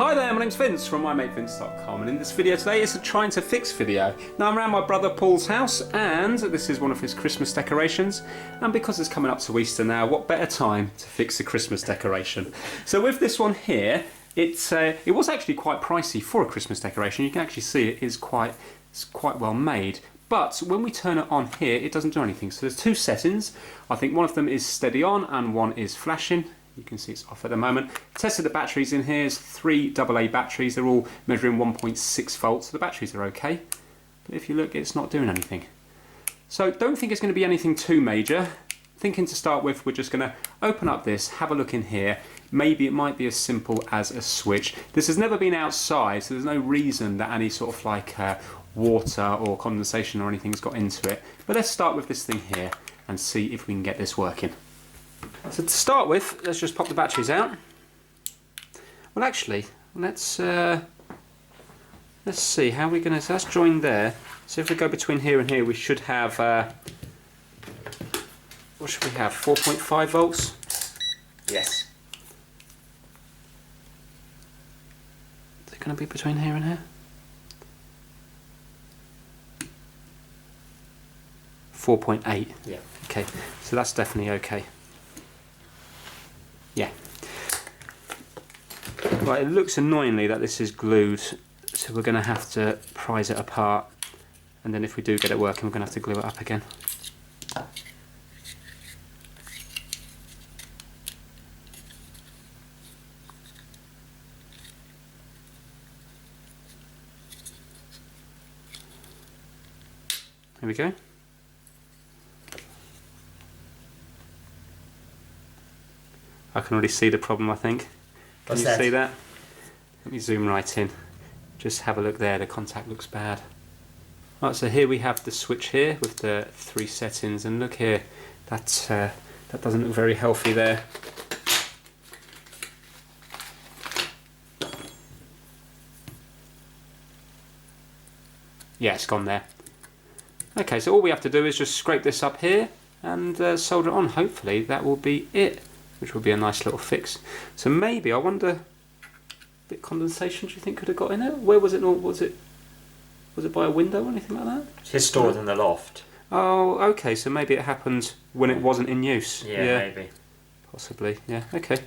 Hi there, my name's Vince from mymatevince.com, and in this video today it's a trying to fix video. Now I'm around my brother Paul's house and this is one of his Christmas decorations, and because it's coming up to Easter now, what better time to fix a Christmas decoration. So with this one here, it was actually quite pricey for a Christmas decoration. You can actually see it's quite well made. But when we turn it on here, it doesn't do anything. So there's two settings. I think one of them is steady on and one is flashing. You can see it's off at the moment. Tested the batteries in here. It's 3 AA batteries. They're all measuring 1.6 volts. The batteries are okay. But if you look, it's not doing anything. So don't think it's going to be anything too major. Thinking to start with, we're just going to open up this, have a look in here. Maybe it might be as simple as a switch. This has never been outside, so there's no reason that any sort of like water or condensation or anything's got into it. But let's start with this thing here and see if we can get this working. So to start with, let's just pop the batteries out. Well, actually, let's see how we're going to. So that's joined there. So if we go between here and here, we should have. What should we have? 4.5 volts. Yes. Is it going to be between here and here? 4.8. Yeah. Okay. So that's definitely okay. Yeah. Right, it looks annoyingly that this is glued, so we're going to have to prise it apart, and then if we do get it working, we're going to have to glue it up again. Here we go. I can already see the problem, I think. Can you see that? Let me zoom right in. Just have a look there, the contact looks bad. Right, so here we have the switch here with the 3 settings, and look here, that doesn't look very healthy there. Yeah, it's gone there. Okay, so all we have to do is just scrape this up here and solder it on. Hopefully that will be it, which will be a nice little fix. So maybe, I wonder, a bit of condensation do you think could have got in it? Where was it? Was it by a window or anything like that? It's stored in the loft. Oh, okay, so maybe it happened when it wasn't in use. Yeah, maybe. Possibly, yeah, okay.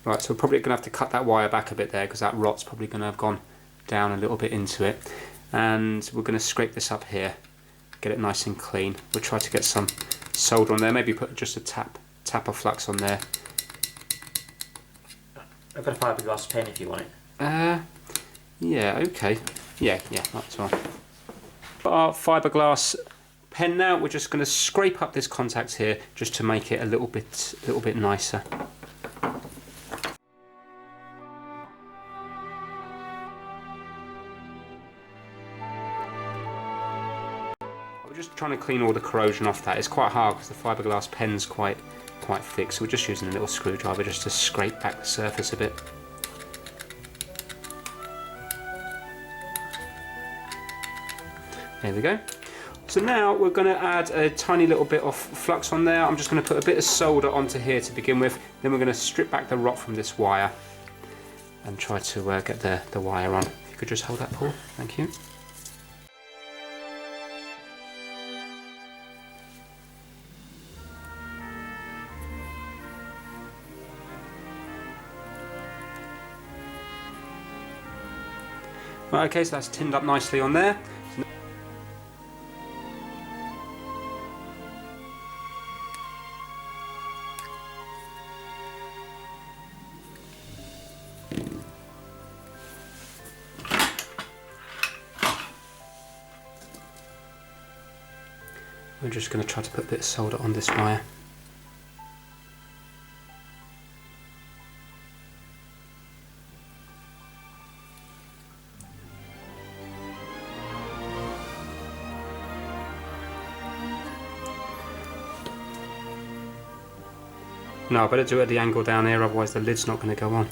Right, so we're probably going to have to cut that wire back a bit there because that rot's probably going to have gone down a little bit into it. And we're going to scrape this up here, get it nice and clean. We'll try to get some solder on there, maybe put just a tap of flux on there. I've got a fiberglass pen if you want it. Yeah, okay. Yeah, that's all. Got our fiberglass pen now. We're just going to scrape up this contact here just to make it a little bit nicer. We're just trying to clean all the corrosion off that. It's quite hard because the fiberglass pen's quite thick, so we're just using a little screwdriver just to scrape back the surface a bit. There we go. So now we're going to add a tiny little bit of flux on there. I'm just going to put a bit of solder onto here to begin with. Then we're going to strip back the rot from this wire and try to get the wire on. If you could just hold that, Paul. Thank you. Right, okay, so that's tinned up nicely on there. We're just going to try to put a bit of solder on this wire. No, I better do it at the angle down here, otherwise the lid's not going to go on.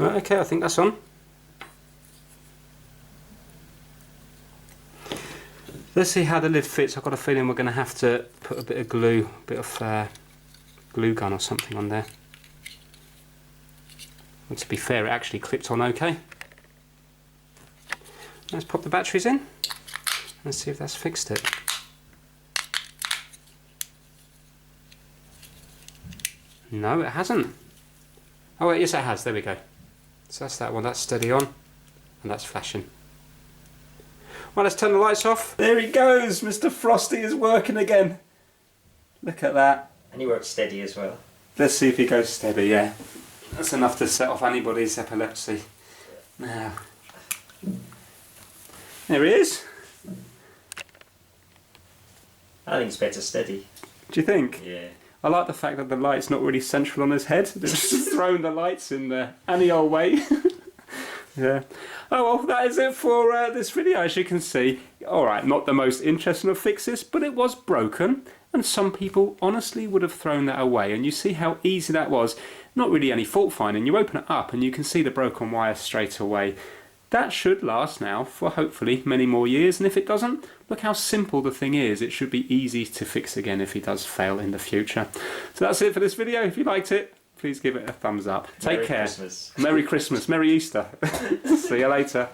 Right, okay, I think that's on. Let's see how the lid fits. I've got a feeling we're going to have to put a bit of glue, a bit of glue gun or something on there. And to be fair, it actually clipped on okay. Let's pop the batteries in and see if that's fixed it. No, it hasn't. Oh wait, yes it has, there we go. So that's that one, that's steady on, and that's flashing. Well, let's turn the lights off. There he goes, Mr. Frosty is working again. Look at that. And he works steady as well. Let's see if he goes steady, yeah. That's enough to set off anybody's epilepsy. Now, there he is. I think it's better steady. Do you think? Yeah. I like the fact that the light's not really central on his head. They've just thrown the lights in there any old way. Yeah. Oh well, that is it for this video. As you can see, alright, not the most interesting of fixes, but it was broken, and some people honestly would have thrown that away. And you see how easy that was. Not really any fault finding. You open it up and you can see the broken wire straight away. That should last now for hopefully many more years, and if it doesn't, look how simple the thing is. It should be easy to fix again if he does fail in the future. So that's it for this video. If you liked it, please give it a thumbs up. Take care. Merry Christmas. Merry Christmas. Merry Easter. See you later.